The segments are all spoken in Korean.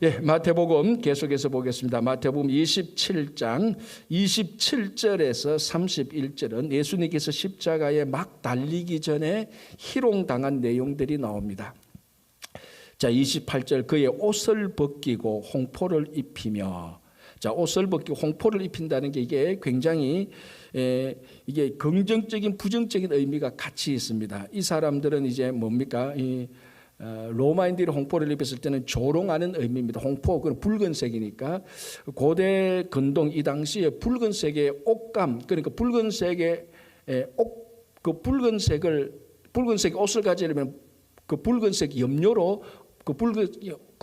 예, 마태복음 계속해서 보겠습니다. 마태복음 27장 27절에서 31절은 예수님께서 십자가에 막 달리기 전에 희롱당한 내용들이 나옵니다. 자, 28절 그의 옷을 벗기고 홍포를 입히며, 자, 옷을 벗기고 홍포를 입힌다는 게 이게 굉장히 이게 긍정적인 부정적인 의미가 같이 있습니다. 이 사람들은 이제 뭡니까? 로마인들이 홍포를 입혔을 때는 조롱하는 의미입니다. 홍포, 그건 붉은색이니까 고대 근동 이 당시에 붉은색의 옷감, 그러니까 붉은색의 그 붉은색 옷을 가지려면 그 붉은색 염료로 그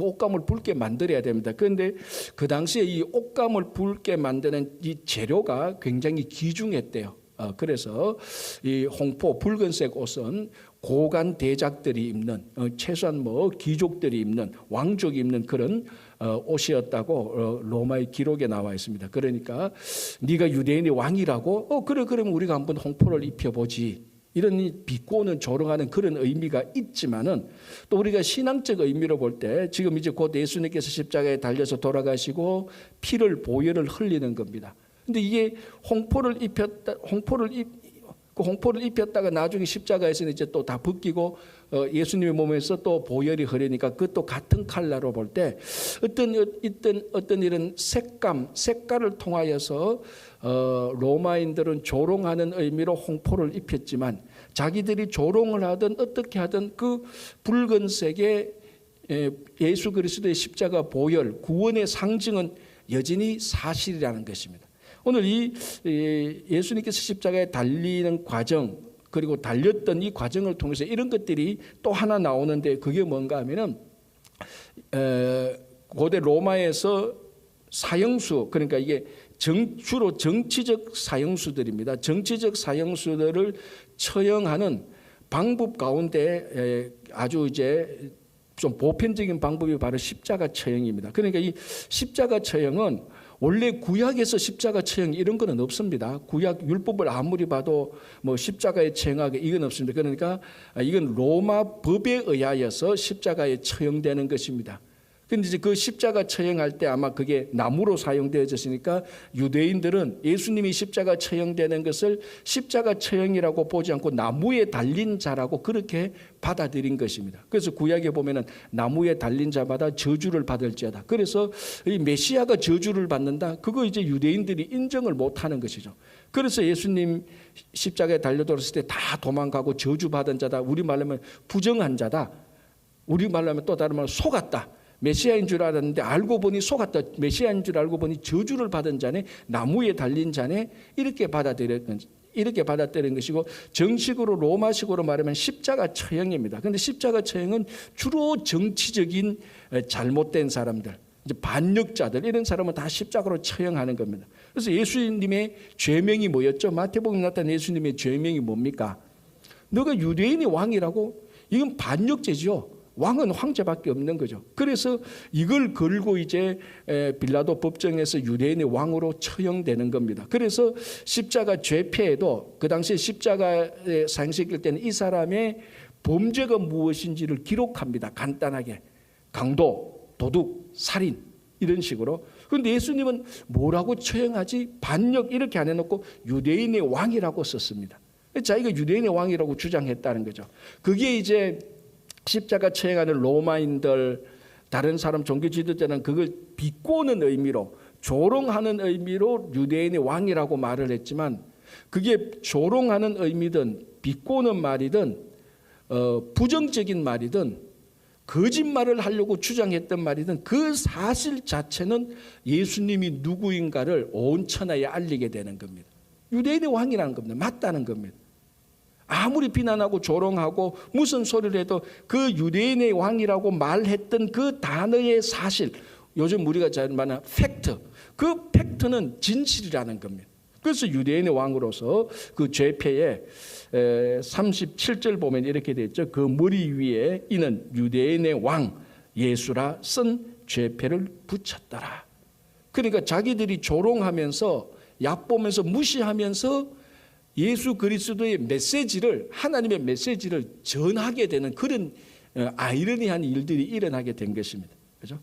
옷감을 붉게 만들어야 됩니다. 그런데 그 당시에 이 옷감을 붉게 만드는 이 재료가 굉장히 귀중했대요. 그래서 이 홍포 붉은색 옷은 고관 대작들이 입는, 최소한 귀족들이 입는, 왕족이 입는 그런 옷이었다고 로마의 기록에 나와 있습니다. 그러니까 네가 유대인의 왕이라고? 그래, 그러면 우리가 한번 홍포를 입혀보지. 이런 비꼬는 조롱하는 그런 의미가 있지만은 또 우리가 신앙적 의미로 볼 때 지금 이제 곧 예수님께서 십자가에 달려서 돌아가시고 피를 보혈을 흘리는 겁니다. 근데 이게 홍포를 입혔다가 나중에 십자가에서는 이제 또 다 벗기고 예수님의 몸에서 또 보혈이 흐르니까 그것도 같은 칼라로 볼 때 어떤 이런 색깔을 통하여서 로마인들은 조롱하는 의미로 홍포를 입혔지만 자기들이 조롱을 하든 어떻게 하든 그 붉은색의 예수 그리스도의 십자가 보혈 구원의 상징은 여전히 사실이라는 것입니다. 오늘 이 예수님께서 십자가에 달리는 과정 그리고 달렸던 이 과정을 통해서 이런 것들이 또 하나 나오는데 그게 뭔가 하면은 고대 로마에서 사형수, 그러니까 이게 주로 정치적 사형수들입니다. 정치적 사형수들을 처형하는 방법 가운데 아주 이제 좀 보편적인 방법이 바로 십자가 처형입니다. 그러니까 이 십자가 처형은 원래 구약에서 십자가 처형 이런 거는 없습니다. 구약 율법을 아무리 봐도 십자가에 처형하게 이건 없습니다. 그러니까 이건 로마 법에 의하여서 십자가에 처형되는 것입니다. 근데 이제 그 십자가 처형할 때 아마 그게 나무로 사용되어졌으니까 유대인들은 예수님이 십자가 처형되는 것을 십자가 처형이라고 보지 않고 나무에 달린 자라고 그렇게 받아들인 것입니다. 그래서 구약에 보면은 나무에 달린 자마다 저주를 받을지어다. 그래서 이 메시아가 저주를 받는다. 그거 이제 유대인들이 인정을 못하는 것이죠. 그래서 예수님 십자가에 달려 돌았을 때 다 도망가고 저주받은 자다. 우리 말로 하면 부정한 자다. 우리 말로 하면 또 다른 말로 속았다. 메시아인 줄 알았는데 알고 보니 속았다. 메시아인 줄 알고 보니 저주를 받은 자네, 나무에 달린 자네, 이렇게 받아들인 것이고 정식으로 로마식으로 말하면 십자가 처형입니다. 그런데 십자가 처형은 주로 정치적인 잘못된 사람들, 이제 반역자들 이런 사람은 다 십자가로 처형하는 겁니다. 그래서 예수님의 죄명이 뭐였죠? 마태복음에 나타난 예수님의 죄명이 뭡니까? 너가 유대인의 왕이라고? 이건 반역죄죠. 왕은 황제밖에 없는 거죠. 그래서 이걸 걸고 이제 빌라도 법정에서 유대인의 왕으로 처형되는 겁니다. 그래서 십자가 죄패에도 그 당시에 십자가에 사형시킬 때는 이 사람의 범죄가 무엇인지를 기록합니다. 간단하게. 강도, 도둑, 살인 이런 식으로. 그런데 예수님은 뭐라고 처형하지? 반역 이렇게 안 해놓고 유대인의 왕이라고 썼습니다. 자기가 유대인의 왕이라고 주장했다는 거죠. 그게 이제 십자가 처형하는 로마인들, 다른 사람 종교 지도자는 그걸 비꼬는 의미로, 조롱하는 의미로 유대인의 왕이라고 말을 했지만 그게 조롱하는 의미든 비꼬는 말이든 부정적인 말이든 거짓말을 하려고 주장했던 말이든 그 사실 자체는 예수님이 누구인가를 온 천하에 알리게 되는 겁니다. 유대인의 왕이라는 겁니다. 맞다는 겁니다. 아무리 비난하고 조롱하고 무슨 소리를 해도 그 유대인의 왕이라고 말했던 그 단어의 사실, 요즘 우리가 잘 말하는 팩트, 그 팩트는 진실이라는 겁니다. 그래서 유대인의 왕으로서 그 죄패에 37절 보면 이렇게 되어 있죠. 그 머리 위에 이는 유대인의 왕 예수라 쓴 죄패를 붙였더라. 그러니까 자기들이 조롱하면서 얕보면서 무시하면서 예수 그리스도의 메시지를, 하나님의 메시지를 전하게 되는 그런 아이러니한 일들이 일어나게 된 것입니다. 그렇죠?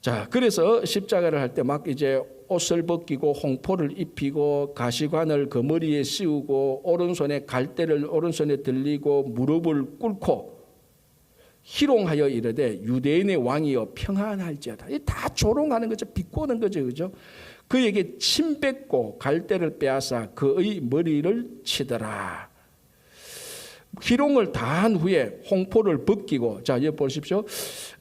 자, 그래서 십자가를 할 때 막 이제 옷을 벗기고 홍포를 입히고 가시관을 그 머리에 씌우고 오른손에 갈대를 오른손에 들리고 무릎을 꿇고 희롱하여 이르되 유대인의 왕이여 평안할지어다. 이 다 조롱하는 거죠. 비꼬는 거죠. 그죠? 그에게 침 뱉고 갈대를 빼앗아 그의 머리를 치더라. 희롱을 다한 후에 홍포를 벗기고, 자, 여기 보십시오.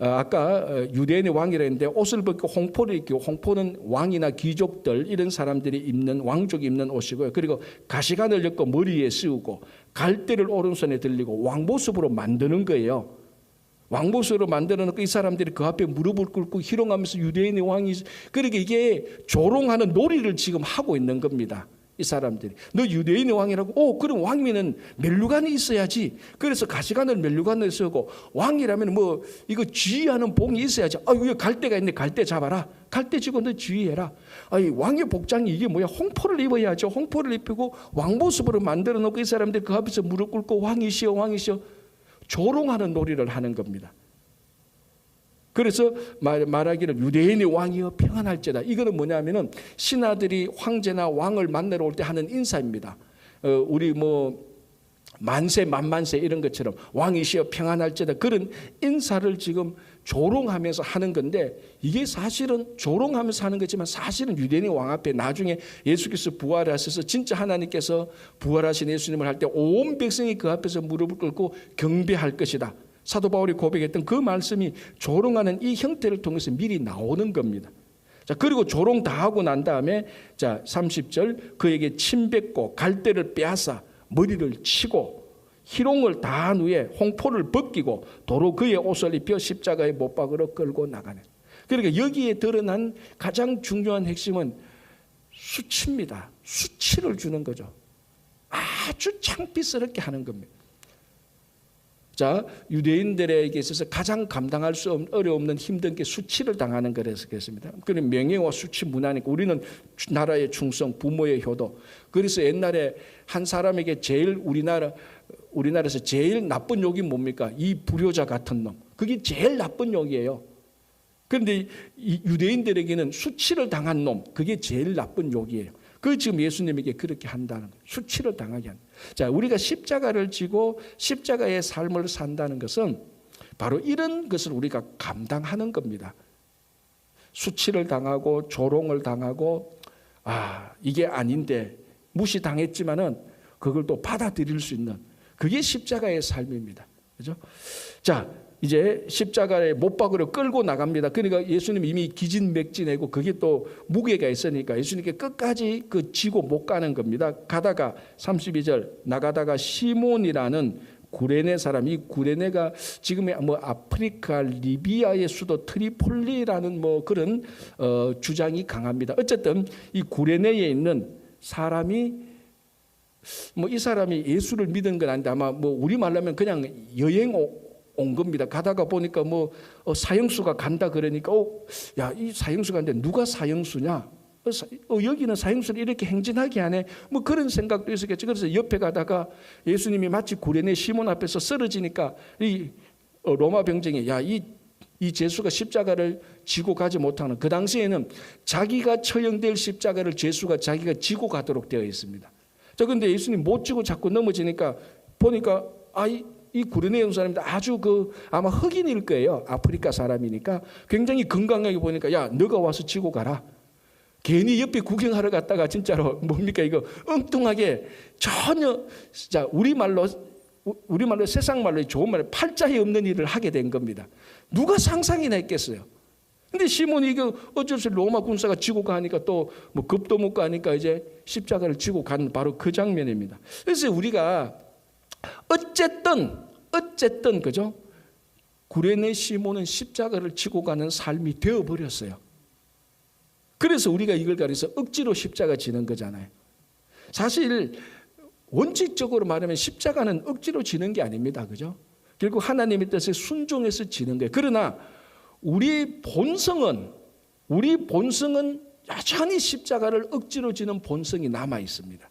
아까 유대인의 왕이라 했는데 옷을 벗고 홍포를 입고, 홍포는 왕이나 귀족들 이런 사람들이 입는, 왕족이 입는 옷이고요. 그리고 가시관을 엮고 머리에 씌우고 갈대를 오른손에 들리고 왕모습으로 만드는 거예요. 왕모습으로 만들어 놓고 이 사람들이 그 앞에 무릎을 꿇고 희롱하면서 유대인의 왕이, 그러니까 이게 조롱하는 놀이를 지금 하고 있는 겁니다. 이 사람들이 너 유대인의 왕이라고? 그럼 왕이면 멜류관이 있어야지. 그래서 가시관을 멜류관을 쓰고 왕이라면 뭐 이거 주의하는 봉이 있어야지. 여기 갈대가 있네. 갈대 잡아라. 갈대 쥐고 너 주의해라. 왕의 복장이 이게 뭐야? 홍포를 입어야죠. 홍포를 입히고 왕모습으로 만들어 놓고 이 사람들이 그 앞에서 무릎 꿇고 왕이시여 왕이시여 조롱하는 놀이를 하는 겁니다. 그래서 말하기를 유대인의 왕이여 평안할지어다. 이거는 뭐냐면은 신하들이 황제나 왕을 만나러 올 때 하는 인사입니다. 우리 뭐 만세 만만세 이런 것처럼 왕이시여 평안할지어다 그런 인사를 지금 조롱하면서 하는 건데, 이게 사실은 조롱하면서 하는 거지만 사실은 유대인의 왕 앞에 나중에 예수께서 부활하셔서 진짜 하나님께서 부활하신 예수님을 할 때 온 백성이 그 앞에서 무릎을 꿇고 경배할 것이다. 사도 바울이 고백했던 그 말씀이 조롱하는 이 형태를 통해서 미리 나오는 겁니다. 자, 그리고 조롱 다 하고 난 다음에 자, 30절 그에게 침 뱉고 갈대를 빼앗아 머리를 치고 희롱을 다한 후에 홍포를 벗기고 도로 그의 옷을 입혀 십자가에 못 박으러 끌고 나가는. 그러니까 여기에 드러난 가장 중요한 핵심은 수치입니다. 수치를 주는 거죠. 아주 창피스럽게 하는 겁니다. 자, 유대인들에게 있어서 가장 감당할 수 어려운 힘든 게 수치를 당하는 거랬습니다. 그런 명예와 수치 문화니까 우리는 나라의 충성, 부모의 효도. 그래서 옛날에 한 사람에게 제일 우리나라에서 제일 나쁜 욕이 뭡니까? 이 불효자 같은 놈. 그게 제일 나쁜 욕이에요. 그런데 이 유대인들에게는 수치를 당한 놈, 그게 제일 나쁜 욕이에요. 그 지금 예수님에게 그렇게 한다는 거예요. 수치를 당하게 한다. 자, 우리가 십자가를 지고 십자가의 삶을 산다는 것은 바로 이런 것을 우리가 감당하는 겁니다. 수치를 당하고 조롱을 당하고 이게 아닌데 무시당했지만은 그걸 또 받아들일 수 있는 그게 십자가의 삶입니다. 그죠? 자, 이제 십자가에 못 박으러 끌고 나갑니다. 그러니까 예수님 이미 기진맥진하고 그게 또 무게가 있으니까 예수님께 끝까지 그 지고 못 가는 겁니다. 가다가 32절 나가다가 시몬이라는 구레네 사람, 이 구레네가 지금의 뭐 아프리카 리비아의 수도 트리폴리라는 뭐 그런 주장이 강합니다. 어쨌든 이 구레네에 있는 사람이 뭐 이 사람이 예수를 믿은 건 아닌데 아마 뭐 우리 말로 하면 그냥 여행 온 겁니다. 가다가 보니까 뭐 사형수가 간다 그러니까 야, 이 사형수가 간데 누가 사형수냐? 여기는 사형수를 이렇게 행진하게 하네. 뭐 그런 생각도 있었겠죠. 그래서 옆에 가다가 예수님이 마치 구레네 시몬 앞에서 쓰러지니까 이 로마 병정이 야, 이 제수가 십자가를 지고 가지 못하는, 그 당시에는 자기가 처형될 십자가를 제수가 자기가 지고 가도록 되어 있습니다. 자, 근데 예수님 못 지고 자꾸 넘어지니까 보니까 이 구레네 온 사람인데 아주 아마 흑인일 거예요. 아프리카 사람이니까 굉장히 건강하게 보니까 야, 너가 와서 지고 가라. 괜히 옆에 구경하러 갔다가 진짜로 뭡니까 이거 엉뚱하게 전혀 자 우리말로 세상 말로 좋은 말로 팔자에 없는 일을 하게 된 겁니다. 누가 상상이나 했겠어요. 근데 시몬이 이거 어쩔 수 없이 로마 군사가 지고 가니까 또 뭐 겁도 못 가니까 이제 십자가를 지고 가는 바로 그 장면입니다. 그래서 우리가 어쨌든 그죠? 구레네 시몬은 십자가를 지고 가는 삶이 되어버렸어요. 그래서 우리가 이걸 가리서 억지로 십자가 지는 거잖아요. 사실 원칙적으로 말하면 십자가는 억지로 지는 게 아닙니다. 그죠? 결국 하나님의 뜻에 순종해서 지는 거예요. 그러나 우리 본성은 여전히 십자가를 억지로 지는 본성이 남아 있습니다.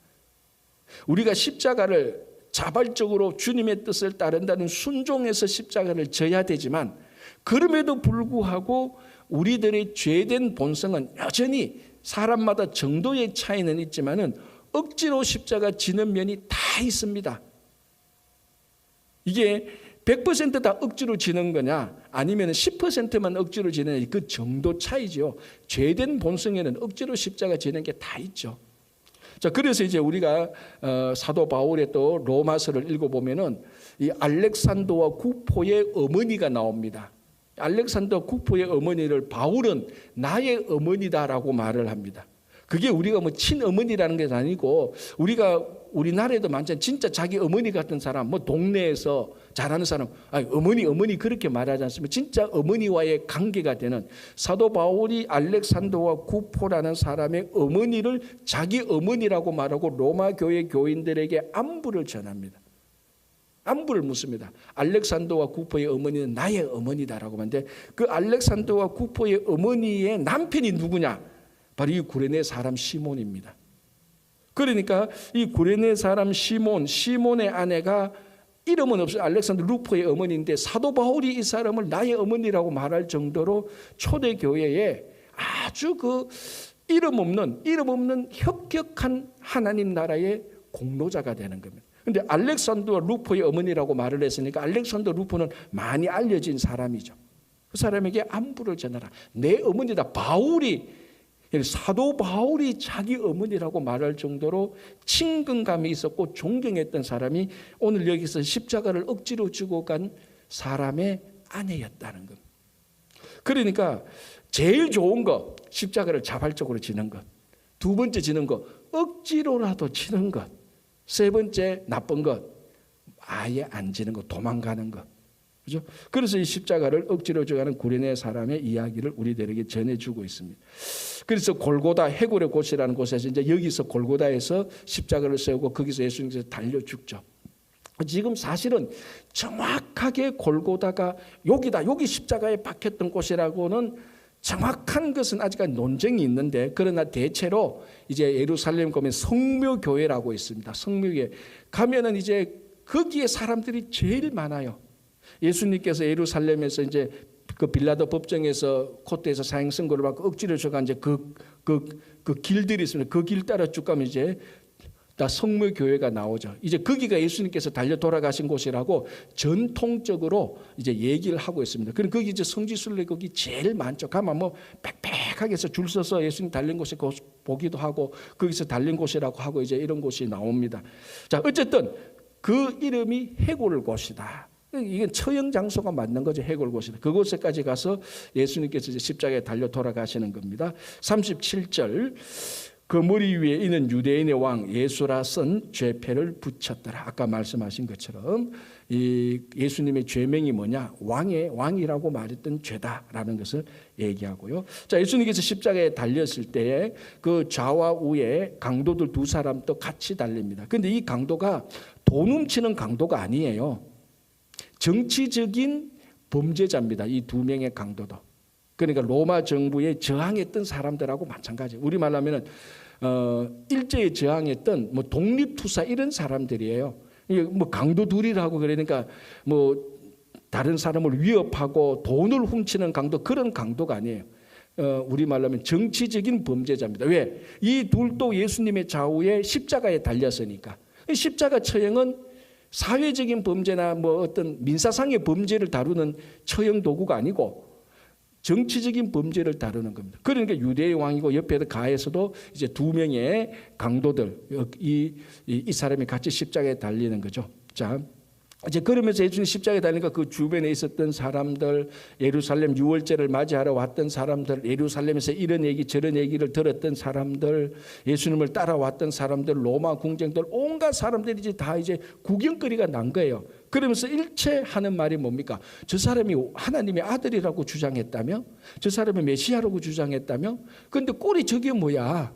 우리가 십자가를 자발적으로 주님의 뜻을 따른다는 순종해서 십자가를 져야 되지만 그럼에도 불구하고 우리들의 죄된 본성은 여전히 사람마다 정도의 차이는 있지만은 억지로 십자가 지는 면이 다 있습니다. 이게 100% 다 억지로 지는 거냐 아니면 10%만 억지로 지느냐 그 정도 차이죠. 죄된 본성에는 억지로 십자가 지는 게 다 있죠. 자, 그래서 이제 우리가 사도 바울의 또 로마서를 읽어보면은 이 알렉산더와 구포의 어머니가 나옵니다. 알렉산더 구포의 어머니를 바울은 나의 어머니다라고 말을 합니다. 그게 우리가 뭐 친어머니라는 게 아니고 우리가 우리나라에도 많잖아요. 진짜 자기 어머니 같은 사람, 뭐 동네에서 잘하는 사람, 어머니 그렇게 말하지 않습니까? 진짜 어머니와의 관계가 되는 사도 바울이 알렉산더와 구포라는 사람의 어머니를 자기 어머니라고 말하고 로마 교회 교인들에게 안부를 전합니다. 안부를 묻습니다. 알렉산더와 구포의 어머니는 나의 어머니다라고 하는데 그 알렉산더와 구포의 어머니의 남편이 누구냐? 바로 이 구레네 사람 시몬입니다. 그러니까 이 구레네 사람 시몬의 아내가 이름은 없어요. 알렉산더 루포의 어머니인데 사도 바울이 이 사람을 나의 어머니라고 말할 정도로 초대교회에 아주 그 이름 없는 혁혁한 하나님 나라의 공로자가 되는 겁니다. 그런데 알렉산더 루포의 어머니라고 말을 했으니까 알렉산더 루포는 많이 알려진 사람이죠. 그 사람에게 안부를 전하라. 내 어머니다. 사도 바울이 자기 어머니라고 말할 정도로 친근감이 있었고 존경했던 사람이 오늘 여기서 십자가를 억지로 지고 간 사람의 아내였다는 것. 그러니까 제일 좋은 거 십자가를 자발적으로 지는 것. 두 번째 지는 거 억지로라도 지는 것. 세 번째 나쁜 것 아예 안 지는 것, 도망가는 것. 그죠? 그래서 이 십자가를 억지로 져가는 구레네 사람의 이야기를 우리들에게 전해주고 있습니다. 그래서 골고다 해골의 곳이라는 곳에서 이제 여기서 골고다에서 십자가를 세우고 거기서 예수님께서 달려 죽죠. 지금 사실은 정확하게 골고다가 여기다, 여기 십자가에 박혔던 곳이라고는 정확한 것은 아직까지 논쟁이 있는데 그러나 대체로 이제 예루살렘 가면 성묘교회라고 있습니다. 성묘교회 가면은 이제 거기에 사람들이 제일 많아요. 예수님께서 예루살렘에서 이제 그 빌라도 법정에서 콧대에서 사형 선고를 받고 억지로 줘간 이제 그 길들이 있습니다. 그 길 따라 쭉 가면 이제 다 성묘교회가 나오죠. 이제 거기가 예수님께서 달려 돌아가신 곳이라고 전통적으로 이제 얘기를 하고 있습니다. 그럼 거기 이제 성지순례 거기 제일 많죠. 가면 뭐 빽빽하게 해서 줄 서서 예수님 달린 곳에 보기도 하고 거기서 달린 곳이라고 하고 이제 이런 곳이 나옵니다. 자, 어쨌든 그 이름이 해골 곳이다. 이건 처형 장소가 맞는 거죠. 해골 곳이다. 그곳에까지 가서 예수님께서 이제 십자가에 달려 돌아가시는 겁니다. 37절 그 머리 위에 이는 유대인의 왕 예수라 쓴 죄패를 붙였더라. 아까 말씀하신 것처럼 이 예수님의 죄명이 뭐냐? 왕이라고 말했던 죄다라는 것을 얘기하고요. 자, 예수님께서 십자가에 달렸을 때에 그 좌와 우에 강도들 두 사람 또 같이 달립니다. 그런데 이 강도가 돈 훔치는 강도가 아니에요. 정치적인 범죄자입니다. 이 두 명의 강도도. 그러니까 로마 정부에 저항했던 사람들하고 마찬가지. 우리말로 하면은 일제에 저항했던 뭐 독립투사 이런 사람들이에요. 뭐 강도 둘이라고 그러니까 뭐 다른 사람을 위협하고 돈을 훔치는 강도 그런 강도가 아니에요. 우리말로 하면 정치적인 범죄자입니다. 왜? 이 둘도 예수님의 좌우에 십자가에 달렸으니까. 십자가 처형은 사회적인 범죄나 뭐 어떤 민사상의 범죄를 다루는 처형 도구가 아니고 정치적인 범죄를 다루는 겁니다. 그러니까 유대의 왕이고 옆에 가에서도 이제 두 명의 강도들 이 사람이 같이 십자가에 달리는 거죠. 자, 이제 그러면서 예수님 십자가에 달리니까 그 주변에 있었던 사람들, 예루살렘 유월절을 맞이하러 왔던 사람들, 예루살렘에서 이런 얘기 저런 얘기를 들었던 사람들, 예수님을 따라왔던 사람들, 로마 궁정들 온갖 사람들이 이제 다 이제 구경거리가 난 거예요. 그러면서 일체 하는 말이 뭡니까? 저 사람이 하나님의 아들이라고 주장했다며? 저 사람이 메시아라고 주장했다며? 그런데 꼴이 저게 뭐야?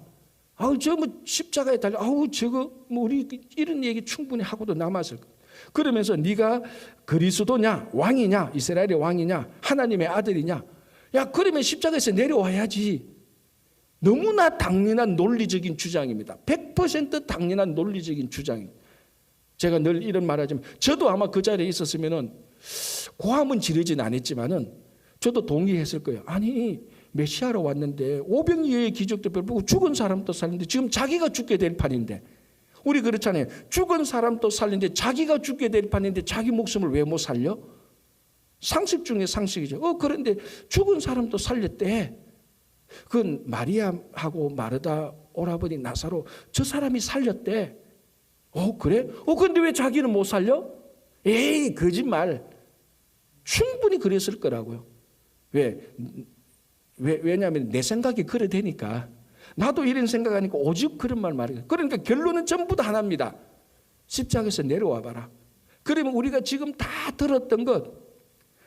저 뭐 십자가에 달려, 저거 뭐 우리 이런 얘기 충분히 하고도 남았을 거야. 그러면서 네가 그리스도냐, 왕이냐, 이스라엘의 왕이냐, 하나님의 아들이냐? 야, 그러면 십자가에서 내려와야지. 너무나 당연한 논리적인 주장입니다. 100% 당연한 논리적인 주장입니다. 제가 늘 이런 말하지만 저도 아마 그 자리에 있었으면은 고함은 지르진 않았지만은 저도 동의했을 거예요. 아니 메시아로 왔는데 오병이어의 기적도 별보고 죽은 사람도 살리는데 지금 자기가 죽게 될 판인데, 우리 그렇잖아요. 죽은 사람도 살리는데 자기가 죽게 될 판인데 자기 목숨을 왜 못 살려? 상식 중에 상식이죠. 그런데 죽은 사람도 살렸대. 그건 마리아하고 마르다 오라버니 나사로 저 사람이 살렸대. 그래? 근데 왜 자기는 못 살려? 에이, 거짓말. 충분히 그랬을 거라고요. 왜냐하면 내 생각이 그래 되니까. 나도 이런 생각하니까 오직 그런 말 말이에요. 그러니까 결론은 전부 다 하나입니다. 십자가에서 내려와 봐라. 그러면 우리가 지금 다 들었던 것,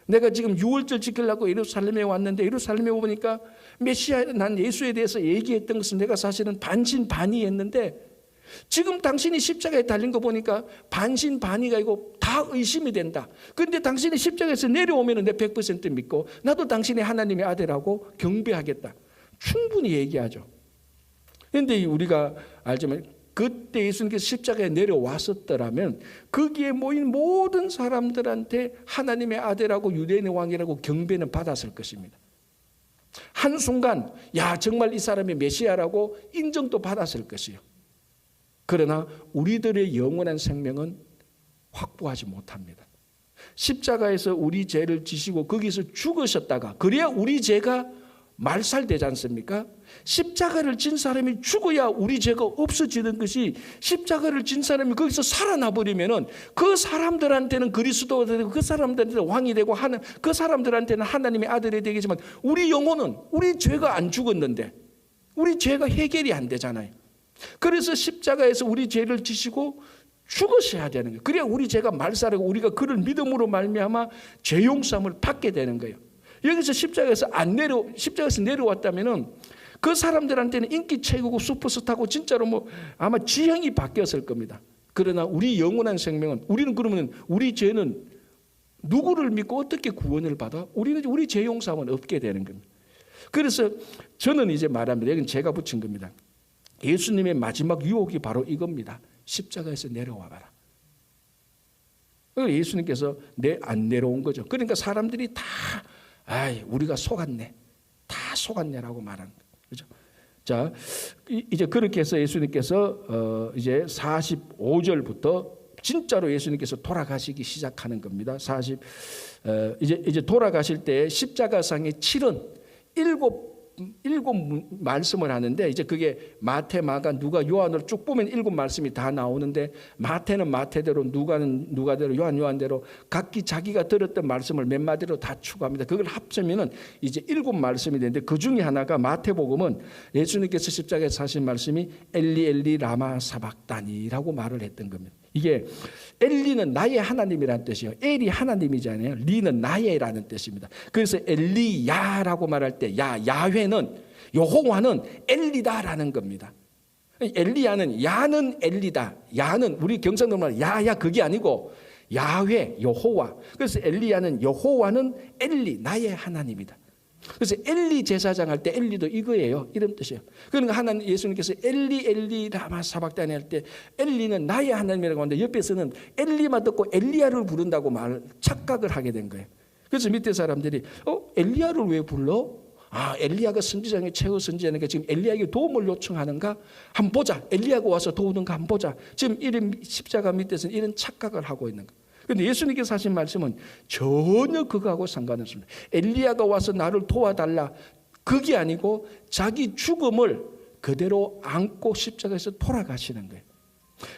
내가 지금 유월절 지키려고 예루살렘에 왔는데 예루살렘에 오니까 메시아, 난 예수에 대해서 얘기했던 것은 내가 사실은 반신반의했는데 지금 당신이 십자가에 달린 거 보니까 반신반의가 아니고 다 의심이 된다. 그런데 당신이 십자가에서 내려오면 내 100% 믿고 나도 당신이 하나님의 아들하고 경배하겠다. 충분히 얘기하죠. 그런데 우리가 알지만 그때 예수님께서 십자가에 내려왔었더라면 거기에 모인 모든 사람들한테 하나님의 아들하고 유대인의 왕이라고 경배는 받았을 것입니다. 한순간 정말 이 사람이 메시아라고 인정도 받았을 것이요. 그러나 우리들의 영원한 생명은 확보하지 못합니다. 십자가에서 우리 죄를 지시고 거기서 죽으셨다가 그래야 우리 죄가 말살되지 않습니까? 십자가를 진 사람이 죽어야 우리 죄가 없어지는 것이, 십자가를 진 사람이 거기서 살아나 버리면은 그 사람들한테는 그리스도가 되고 그 사람들한테는 왕이 되고 그 사람들한테는 하나님의 아들이 되겠지만 우리 영혼은, 우리 죄가 안 죽었는데 우리 죄가 해결이 안 되잖아요. 그래서 십자가에서 우리 죄를 지시고 죽으셔야 되는 거예요. 그래야 우리 죄가 말살하고 우리가 그를 믿음으로 말미암아 죄 용서함을 받게 되는 거예요. 여기서 십자가에서 내려왔다면은 그 사람들한테는 인기 최고고 슈퍼스타고 진짜로 아마 지형이 바뀌었을 겁니다. 그러나 우리 영원한 생명은, 우리는 그러면 우리 죄는 누구를 믿고 어떻게 구원을 받아? 우리는 우리 죄 용서함은 없게 되는 겁니다. 그래서 저는 이제 말합니다. 여기는 제가 붙인 겁니다. 예수님의 마지막 유혹이 바로 이겁니다. 십자가에서 내려와 봐라. 예수님께서 안 내려온 거죠. 그러니까 사람들이 다 우리가 속았네. 다 속았네라고 말하는 거죠. 그렇죠? 자, 이제 그렇게 해서 예수님께서 이제 45절부터 진짜로 예수님께서 돌아가시기 시작하는 겁니다. 이제 돌아가실 때 십자가상의 7은 일곱 말씀을 하는데, 이제 그게 마태, 마가, 누가, 요한을 쭉 보면 7 말씀이 다 나오는데, 마태는 마태대로, 누가는 누가대로, 요한대로 각기 자기가 들었던 말씀을 몇 마디로 다 추가합니다. 그걸 합치면은 이제 7 말씀이 되는데, 그 중에 하나가 마태복음은 예수님께서 십자가에서 하신 말씀이 엘리 엘리 라마 사박다니라고 말을 했던 겁니다. 이게 엘리는 나의 하나님이라는 뜻이에요. 엘이 하나님이잖아요. 리는 나의라는 뜻입니다. 그래서 엘리야라고 말할 때 야훼는, 여호와는 엘리다라는 겁니다. 엘리야는 야는 엘리다. 야는 우리 경상도 말 야야 그게 아니고 야훼 여호와. 그래서 엘리야는 여호와는 엘리 나의 하나님이다. 그래서 엘리 제사장 할 때 엘리도 이거예요. 이런 뜻이에요. 그러니까 하나님 예수님께서 엘리 엘리 라마 사박다니 할 때 엘리는 나의 하나님이라고 하는데 옆에서는 엘리만 듣고 엘리야를 부른다고 착각을 하게 된 거예요. 그래서 밑에 사람들이 엘리야를 왜 불러? 엘리야가 선지자의 최후 선지자니까 지금 엘리야에게 도움을 요청하는가? 한번 보자. 엘리야가 와서 도우는가 한번 보자. 지금 이런 십자가 밑에서는 이런 착각을 하고 있는 거예요. 그런데 예수님께서 하신 말씀은 전혀 그거하고 상관없습니다. 엘리야가 와서 나를 도와달라, 그게 아니고 자기 죽음을 그대로 안고 십자가에서 돌아가시는 거예요.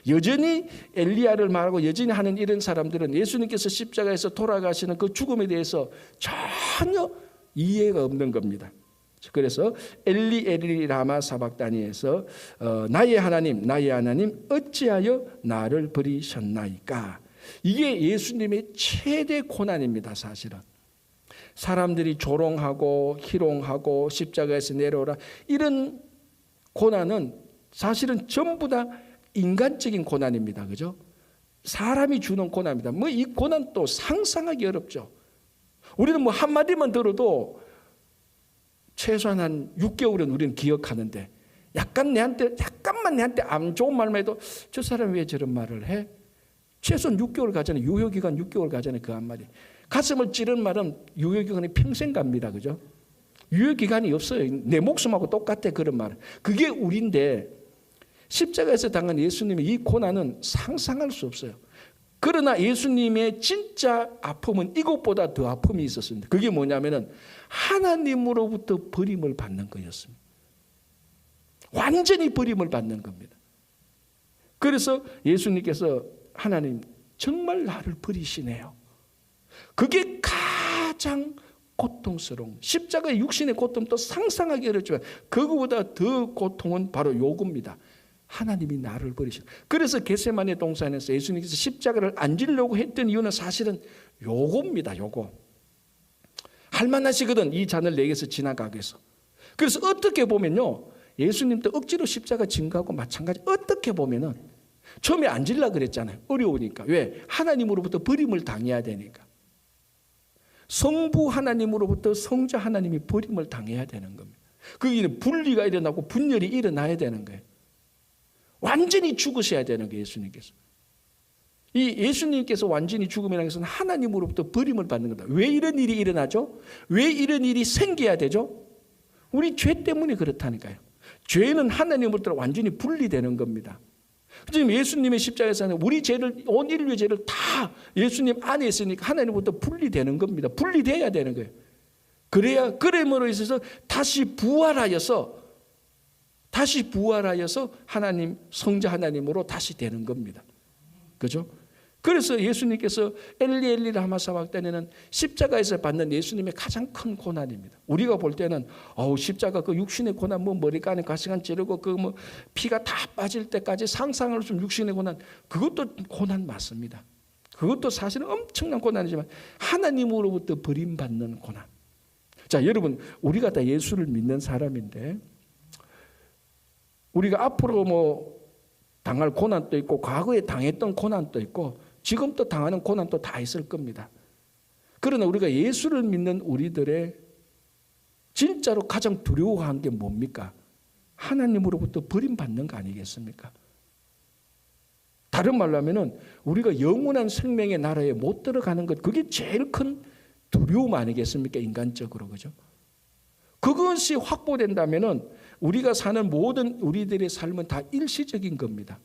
여전히 엘리야를 말하고 여전히 하는 이런 사람들은 예수님께서 십자가에서 돌아가시는 그 죽음에 대해서 전혀 이해가 없는 겁니다. 그래서 엘리 엘리 라마 사박다니에서 나의 하나님 어찌하여 나를 버리셨나이까. 이게 예수님의 최대 고난입니다. 사실은 사람들이 조롱하고 희롱하고 십자가에서 내려오라, 이런 고난은 사실은 전부 다 인간적인 고난입니다. 그죠? 사람이 주는 고난입니다. 이 고난 또 상상하기 어렵죠. 우리는 한마디만 들어도 최소한 한 6개월은 우리는 기억하는데, 약간만 내한테 안 좋은 말만 해도 저 사람이 왜 저런 말을 해? 최소한 6개월 가잖아요. 유효기간 6개월 가잖아요. 그 한마디. 가슴을 찌른 말은 유효기간이 평생 갑니다. 그죠? 유효기간이 없어요. 내 목숨하고 똑같아 그런 말은. 그게 우리인데 십자가에서 당한 예수님의 이 고난은 상상할 수 없어요. 그러나 예수님의 진짜 아픔은 이것보다 더 아픔이 있었습니다. 그게 뭐냐면은 하나님으로부터 버림을 받는 거였습니다. 완전히 버림을 받는 겁니다. 그래서 예수님께서 하나님 정말 나를 버리시네요. 그게 가장 고통스러운 십자가의 육신의 고통도 상상하기 어렵지만 그거보다 더 고통은 바로 요겁니다. 하나님이 나를 버리시는. 그래서 겟세마네 동산에서 예수님께서 십자가를 안 지려고 했던 이유는 사실은 요겁니다. 요거. 할만하시거든 이 잔을 내게서 지나가게 해서. 그래서 어떻게 보면요. 예수님도 억지로 십자가 진 거하고 마찬가지. 어떻게 보면은 처음에 안 지려고 그랬잖아요. 어려우니까. 왜? 하나님으로부터 버림을 당해야 되니까. 성부 하나님으로부터 성자 하나님이 버림을 당해야 되는 겁니다. 거기는 분리가 일어나고 분열이 일어나야 되는 거예요. 완전히 죽으셔야 되는 거예요. 예수님께서. 이 예수님께서 완전히 죽음이라는 것은 하나님으로부터 버림을 받는 겁니다. 왜 이런 일이 일어나죠? 왜 이런 일이 생겨야 되죠? 우리 죄 때문에 그렇다니까요. 죄는 하나님으로부터 완전히 분리되는 겁니다. 지금 예수님의 십자가에서는 우리 죄를, 온 인류의 죄를 다 예수님 안에 있으니까 하나님으로부터 분리되는 겁니다. 분리돼야 되는 거예요. 그래야, 그럼으로 있어서 다시 부활하여서 하나님, 성자 하나님으로 다시 되는 겁니다. 그죠? 그래서 예수님께서 엘리 엘리 라마 사박다니는 십자가에서 받는 예수님의 가장 큰 고난입니다. 우리가 볼 때는 십자가 그 육신의 고난, 뭐 머리카락에 가시관 찌르고 그 뭐 피가 다 빠질 때까지 상상할 수 없는 육신의 고난, 그것도 고난 맞습니다. 그것도 사실은 엄청난 고난이지만 하나님으로부터 버림받는 고난. 자, 여러분, 우리가 다 예수를 믿는 사람인데 우리가 앞으로 뭐 당할 고난도 있고 과거에 당했던 고난도 있고 지금 또 당하는 고난도 다 있을 겁니다. 그러나 우리가 예수를 믿는 우리들의 진짜로 가장 두려워하는 게 뭡니까? 하나님으로부터 버림받는 거 아니겠습니까? 다른 말로 하면은 우리가 영원한 생명의 나라에 못 들어가는 것, 그게 제일 큰 두려움 아니겠습니까? 인간적으로. 그죠? 그것이 확보된다면은 우리가 사는 모든 우리들의 삶은 다 일시적인 겁니다.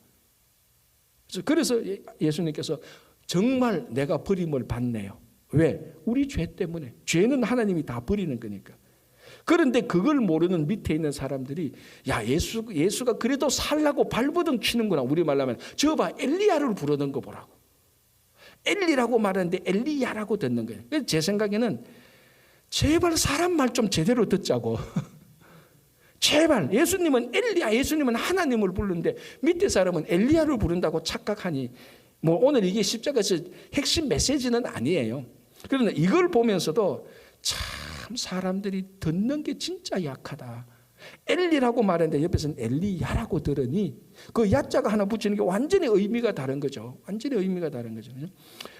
그래서 예수님께서 정말 내가 버림을 받네요. 왜? 우리 죄 때문에. 죄는 하나님이 다 버리는 거니까. 그런데 그걸 모르는 밑에 있는 사람들이 야, 예수가 그래도 살라고 발버둥 치는구나. 우리 말로 하면 저 봐, 엘리야를 부르는 거 보라고. 엘리라고 말하는데 엘리야라고 듣는 거예요. 그래서 제 생각에는 제발 사람 말 좀 제대로 듣자고. 제발 예수님은 엘리야, 예수님은 하나님을 부르는데 밑에 사람은 엘리야를 부른다고 착각하니 뭐 오늘 이게 십자가에서 핵심 메시지는 아니에요. 그러나 이걸 보면서도 참 사람들이 듣는 게 진짜 약하다. 엘리라고 말하는데 옆에서는 엘리야라고 들으니 그 야자가 하나 붙이는 게 완전히 의미가 다른 거죠. 완전히 의미가 다른 거죠.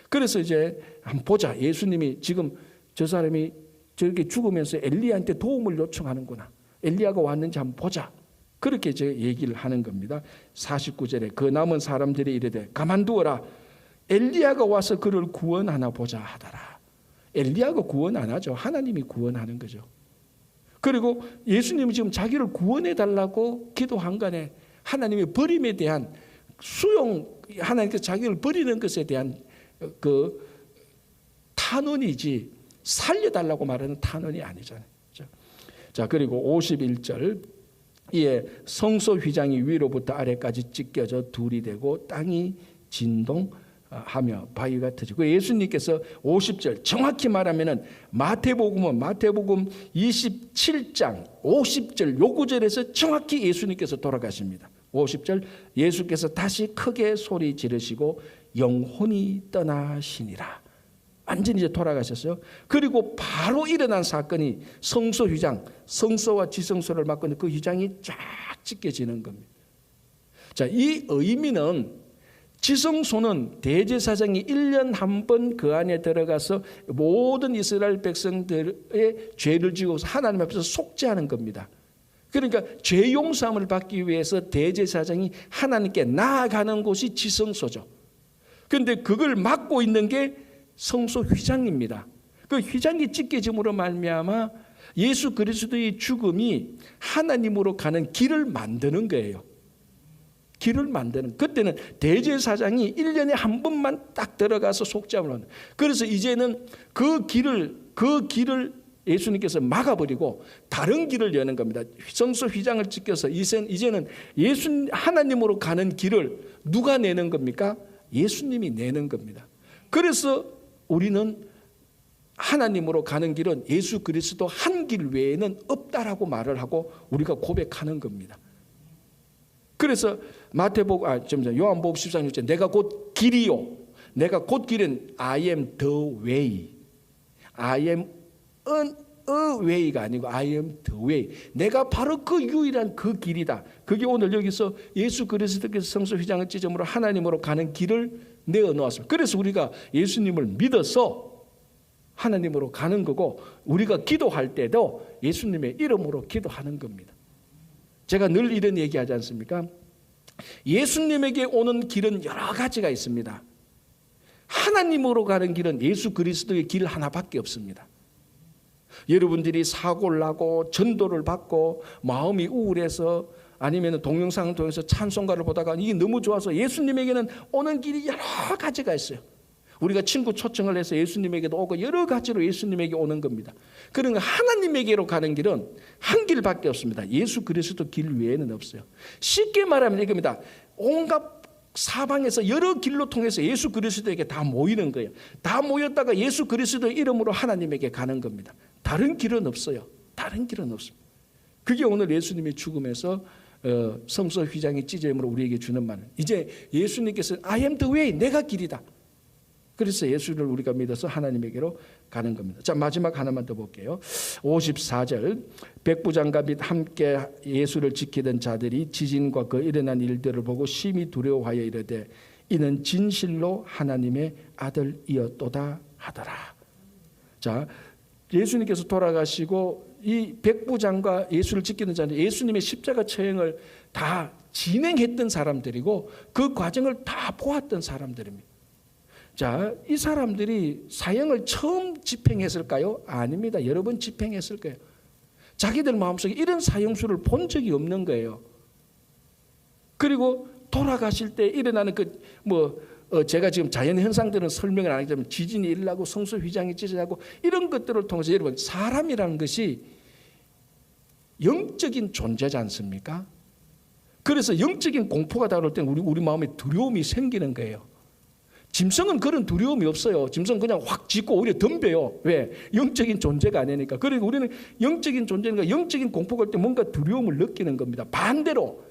그래서 이제 한번 보자. 예수님이 지금 저 사람이 저렇게 죽으면서 엘리야한테 도움을 요청하는구나. 엘리야가 왔는지 한번 보자. 그렇게 이제 얘기를 하는 겁니다. 49절에 그 남은 사람들이 이르되 가만두어라. 엘리야가 와서 그를 구원하나 보자 하더라. 엘리야가 구원 안 하죠. 하나님이 구원하는 거죠. 그리고 예수님이 지금 자기를 구원해 달라고 기도한 간에 하나님의 버림에 대한 하나님께서 자기를 버리는 것에 대한 그 탄원이지 살려달라고 말하는 탄원이 아니잖아요. 자, 그리고 51절 이에 성소 휘장이 위로부터 아래까지 찢겨져 둘이 되고 땅이 진동하며 바위가 터지고 예수님께서 50절 정확히 말하면은 마태복음 27장 50절 요 구절에서 정확히 예수님께서 돌아가십니다. 50절 예수께서 다시 크게 소리 지르시고 영혼이 떠나시니라. 완전히 이제 돌아가셨어요. 그리고 바로 일어난 사건이 성소 휘장, 성소와 지성소를 막고 그 휘장이 쫙 찢겨지는 겁니다. 자, 이 의미는 지성소는 대제사장이 1년 한 번 그 안에 들어가서 모든 이스라엘 백성들의 죄를 지고서 하나님 앞에서 속죄하는 겁니다. 그러니까 죄 용서함을 받기 위해서 대제사장이 하나님께 나아가는 곳이 지성소죠. 그런데 그걸 막고 있는 게 성소 휘장입니다. 그 휘장이 찢겨짐으로 말미암아 예수 그리스도의 죽음이 하나님으로 가는 길을 만드는 거예요. 길을 만드는. 그때는 대제사장이 1년에 한 번만 딱 들어가서 속죄함을 하는. 그래서 이제는 그 길을 예수님께서 막아버리고 다른 길을 여는 겁니다. 성소 휘장을 찢겨서 이제는 하나님으로 가는 길을 누가 내는 겁니까? 예수님이 내는 겁니다. 그래서 우리는 하나님으로 가는 길은 예수 그리스도 한 길 외에는 없다라고 말을 하고 우리가 고백하는 겁니다. 그래서 요한복음 13장 내가 곧 길이요, 내가 곧 길은 I am the way, I am a way가 아니고 I am the way. 내가 바로 그 유일한 그 길이다. 그게 오늘 여기서 예수 그리스도께서 성소 휘장을 찢음으로 하나님으로 가는 길을 내어 놓았습니다. 그래서 우리가 예수님을 믿어서 하나님으로 가는 거고, 우리가 기도할 때도 예수님의 이름으로 기도하는 겁니다. 제가 늘 이런 얘기하지 않습니까? 예수님에게 오는 길은 여러 가지가 있습니다. 하나님으로 가는 길은 예수 그리스도의 길 하나밖에 없습니다. 여러분들이 사고를 나고 전도를 받고 마음이 우울해서 아니면 동영상을 통해서 찬송가를 보다가 이게 너무 좋아서 예수님에게는 오는 길이 여러 가지가 있어요. 우리가 친구 초청을 해서 예수님에게도 오고 여러 가지로 예수님에게 오는 겁니다. 그러니까 하나님에게로 가는 길은 한 길밖에 없습니다. 예수 그리스도 길 외에는 없어요. 쉽게 말하면 이겁니다. 온갖 사방에서 여러 길로 통해서 예수 그리스도에게 다 모이는 거예요. 다 모였다가 예수 그리스도의 이름으로 하나님에게 가는 겁니다. 다른 길은 없어요. 다른 길은 없습니다. 그게 오늘 예수님의 죽음에서 성소 휘장이 찢어짐으로 우리에게 주는 말. 이제 예수님께서 I am the way, 내가 길이다. 그래서 예수를 우리가 믿어서 하나님에게로 가는 겁니다. 자, 마지막 하나만 더 볼게요. 54절, 백부장과 및 함께 예수를 지키던 자들이 지진과 그 일어난 일들을 보고 심히 두려워하여 이르되 이는 진실로 하나님의 아들이었도다 하더라. 자, 예수님께서 돌아가시고 이 백부장과 예수를 지키는 자는 예수님의 십자가 처형을 다 진행했던 사람들이고 그 과정을 다 보았던 사람들입니다. 자, 이 사람들이 사형을 처음 집행했을까요? 아닙니다. 여러 번 집행했을 거예요. 자기들 마음속에 이런 사형수를 본 적이 없는 거예요. 그리고 돌아가실 때 일어나는 제가 지금 자연 현상들은 설명을 안 하지만 지진이 일어나고 성소 휘장이 찢어지고 이런 것들을 통해서 여러분, 사람이라는 것이 영적인 존재지 않습니까? 그래서 영적인 공포가 다가올 때는 우리 마음에 두려움이 생기는 거예요. 짐승은 그런 두려움이 없어요. 짐승은 그냥 확 짖고 오히려 덤벼요. 왜? 영적인 존재가 아니니까. 그리고 우리는 영적인 존재니까 영적인 공포가 올 때 뭔가 두려움을 느끼는 겁니다. 반대로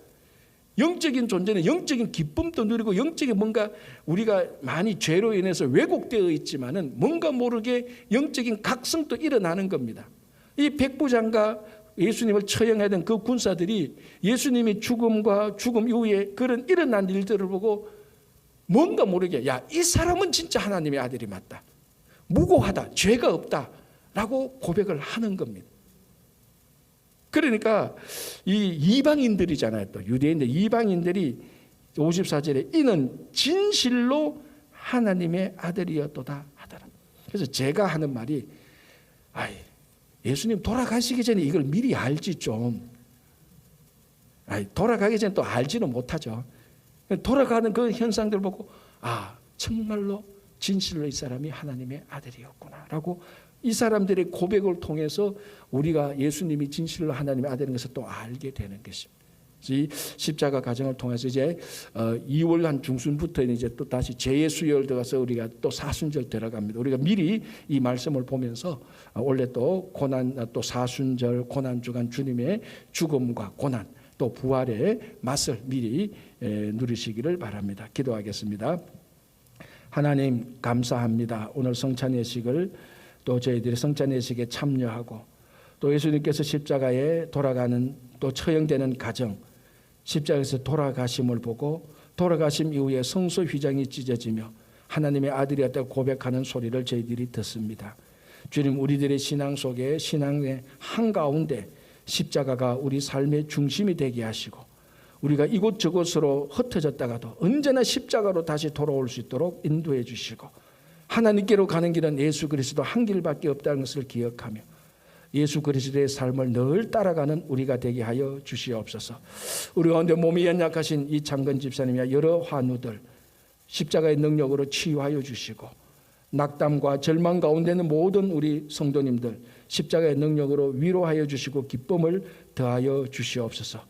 영적인 존재는 영적인 기쁨도 누리고 영적인 뭔가 우리가 많이 죄로 인해서 왜곡되어 있지만은 뭔가 모르게 영적인 각성도 일어나는 겁니다. 이 백부장과 예수님을 처형하던 그 군사들이 예수님이 죽음과 죽음 이후에 그런 일어난 일들을 보고 뭔가 모르게 이 사람은 진짜 하나님의 아들이 맞다. 무고하다. 죄가 없다. 라고 고백을 하는 겁니다. 그러니까 이 이방인들이잖아요. 또 유대인들 이방인들이 54절에 이는 진실로 하나님의 아들이었도다 하더라. 그래서 제가 하는 말이 예수님 돌아가시기 전에 이걸 미리 알지 좀. 돌아가기 전에 또 알지는 못하죠. 돌아가는 그 현상들 보고 정말로 진실로 이 사람이 하나님의 아들이었구나 라고 이 사람들의 고백을 통해서 우리가 예수님이 진실로 하나님의 아들인 것을 또 알게 되는 것입니다. 이 십자가 과정을 통해서 이제 2월 한 중순부터는 이제 또 다시 제2수요일 들어가서 우리가 또 사순절 들어갑니다. 우리가 미리 이 말씀을 보면서 원래 또 고난, 또 사순절, 고난주간 주님의 죽음과 고난 또 부활의 맛을 미리 누리시기를 바랍니다. 기도하겠습니다. 하나님 감사합니다. 오늘 성찬 예식을 또 저희들이 성찬 예식에 참여하고 또 예수님께서 십자가에 돌아가는 또 처형되는 과정, 십자가에서 돌아가심을 보고 돌아가심 이후에 성소 휘장이 찢어지며 하나님의 아들이었다고 고백하는 소리를 저희들이 듣습니다. 주님, 우리들의 신앙 속에 신앙의 한가운데 십자가가 우리 삶의 중심이 되게 하시고 우리가 이곳저곳으로 흩어졌다가도 언제나 십자가로 다시 돌아올 수 있도록 인도해 주시고 하나님께로 가는 길은 예수 그리스도 한 길밖에 없다는 것을 기억하며 예수 그리스도의 삶을 늘 따라가는 우리가 되게 하여 주시옵소서. 우리 가운데 몸이 연약하신 이창근 집사님이나 여러 환우들 십자가의 능력으로 치유하여 주시고, 낙담과 절망 가운데 있는 모든 우리 성도님들 십자가의 능력으로 위로하여 주시고 기쁨을 더하여 주시옵소서.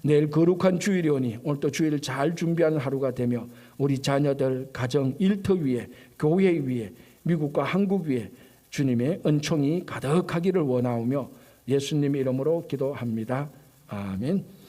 내일 거룩한 주일이 오니 오늘 또 주일을 잘 준비하는 하루가 되며 우리 자녀들, 가정, 일터 위에, 교회 위에, 미국과 한국 위에 주님의 은총이 가득하기를 원하오며 예수님의 이름으로 기도합니다. 아멘.